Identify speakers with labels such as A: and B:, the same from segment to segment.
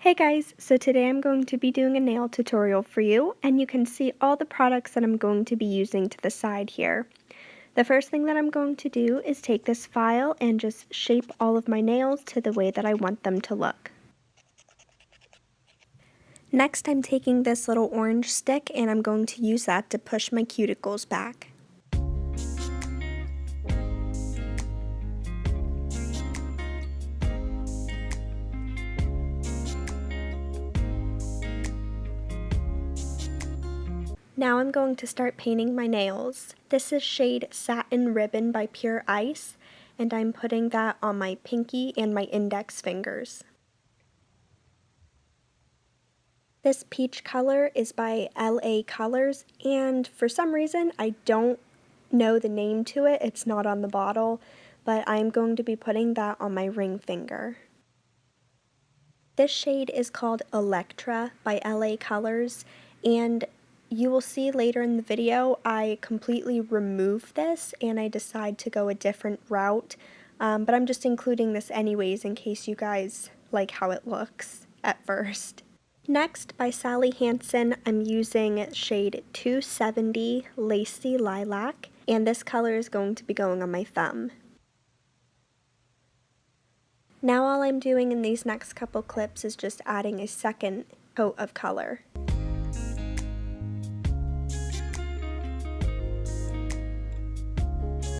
A: Hey guys, so today I'm going to be doing a nail tutorial for you, and you can see all the products that I'm going to be using to the side here. The first thing that I'm going to do is take this file and just shape all of my nails to the way that I want them to look. Next, I'm taking this little orange stick and I'm going to use that to push my cuticles back. Now I'm going to start painting my nails. This is shade Satin Ribbon by Pure Ice, and I'm putting that on my pinky and my index fingers. This peach color is by LA Colors, and for some reason I don't know the name to it. It's not on the bottle, but I'm going to be putting that on my ring finger. This shade is called Electra by LA Colors, and you will see later in the video I completely remove this and I decide to go a different route, but I'm just including this anyways in case you guys like how it looks at first. Next, by Hansen, I'm using shade 270 Lacey Lilac, and this color is going to be going on my thumb. Now all I'm doing in these next couple clips is just adding a second coat of color.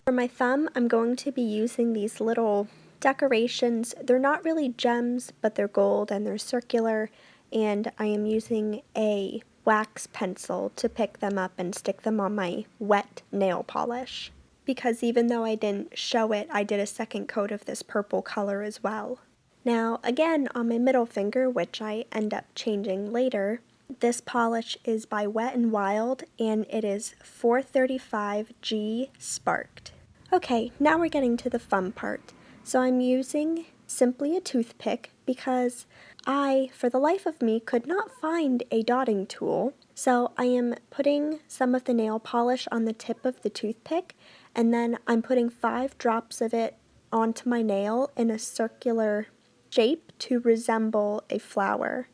A: For my thumb, I'm going to be using these little decorations. They're not really gems, but they're gold and they're circular, and I am using a wax pencil to pick them up and stick them on my wet nail polish. Because even though I didn't show it, I did a second coat of this purple color as well. Now, again, on my middle finger, which I end up changing later, this polish is by Wet n Wild, and it is 435G Sparked. Okay, now we're getting to the fun part. So I'm using simply a toothpick because I, for the life of me, could not find a dotting tool. So I am putting some of the nail polish on the tip of the toothpick, and then I'm putting 5 drops of it onto my nail in a circular shape to resemble a flower.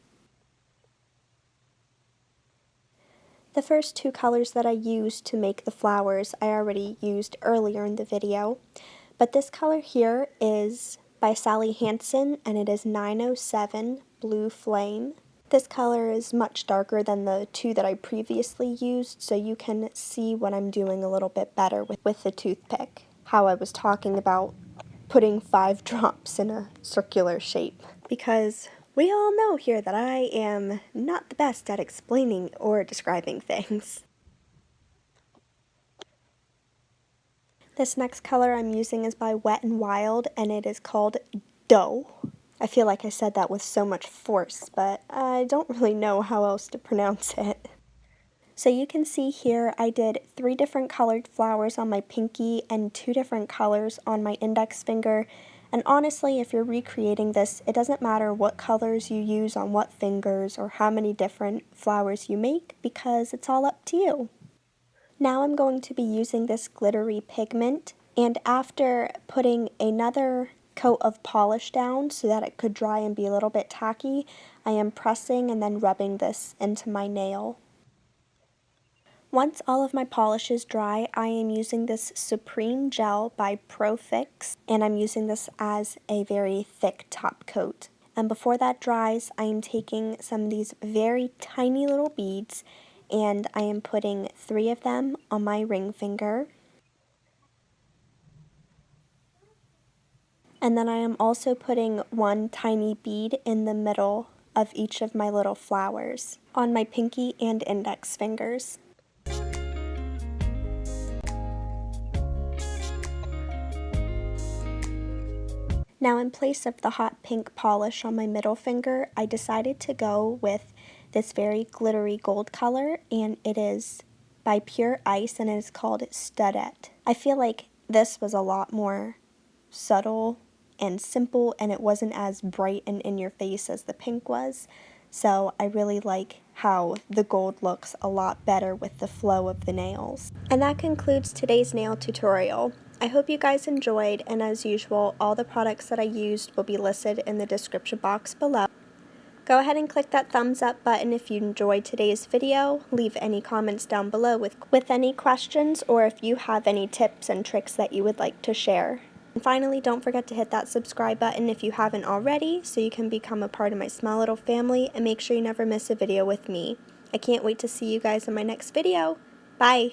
A: The first 2 colors that I used to make the flowers I already used earlier in the video, but this color here is by Hansen, and it is 907 Blue Flame. This color is much darker than the 2 that I previously used, so you can see what I'm doing a little bit better with the toothpick. How I was talking about putting 5 drops in a circular shape, because we all know here that I am not the best at explaining or describing things. This next color I'm using is by Wet n Wild, and it is called Dough. I feel like I said that with so much force, but I don't really know how else to pronounce it. So you can see here I did 3 different colored flowers on my pinky and 2 different colors on my index finger. And honestly, if you're recreating this, it doesn't matter what colors you use on what fingers or how many different flowers you make, because it's all up to you. Now I'm going to be using this glittery pigment, and after putting another coat of polish down so that it could dry and be a little bit tacky, I am pressing and then rubbing this into my nail. Once all of my polish is dry, I am using this Supreme Gel by Profix, and I'm using this as a very thick top coat. And before that dries, I am taking some of these very tiny little beads, and I am putting 3 of them on my ring finger. And then I am also putting 1 tiny bead in the middle of each of my little flowers on my pinky and index fingers. Now, in place of the hot pink polish on my middle finger, I decided to go with this very glittery gold color, and it is by Pure Ice, and it is called Studette. I feel like this was a lot more subtle and simple, and it wasn't as bright and in your face as the pink was, so I really like how the gold looks a lot better with the flow of the nails. And that concludes today's nail tutorial. I hope you guys enjoyed, and as usual, all the products that I used will be listed in the description box below. Go ahead and click that thumbs up button if you enjoyed today's video. Leave any comments down below with any questions, or if you have any tips and tricks that you would like to share. And finally, don't forget to hit that subscribe button if you haven't already, so you can become a part of my small little family, and make sure you never miss a video with me. I can't wait to see you guys in my next video. Bye!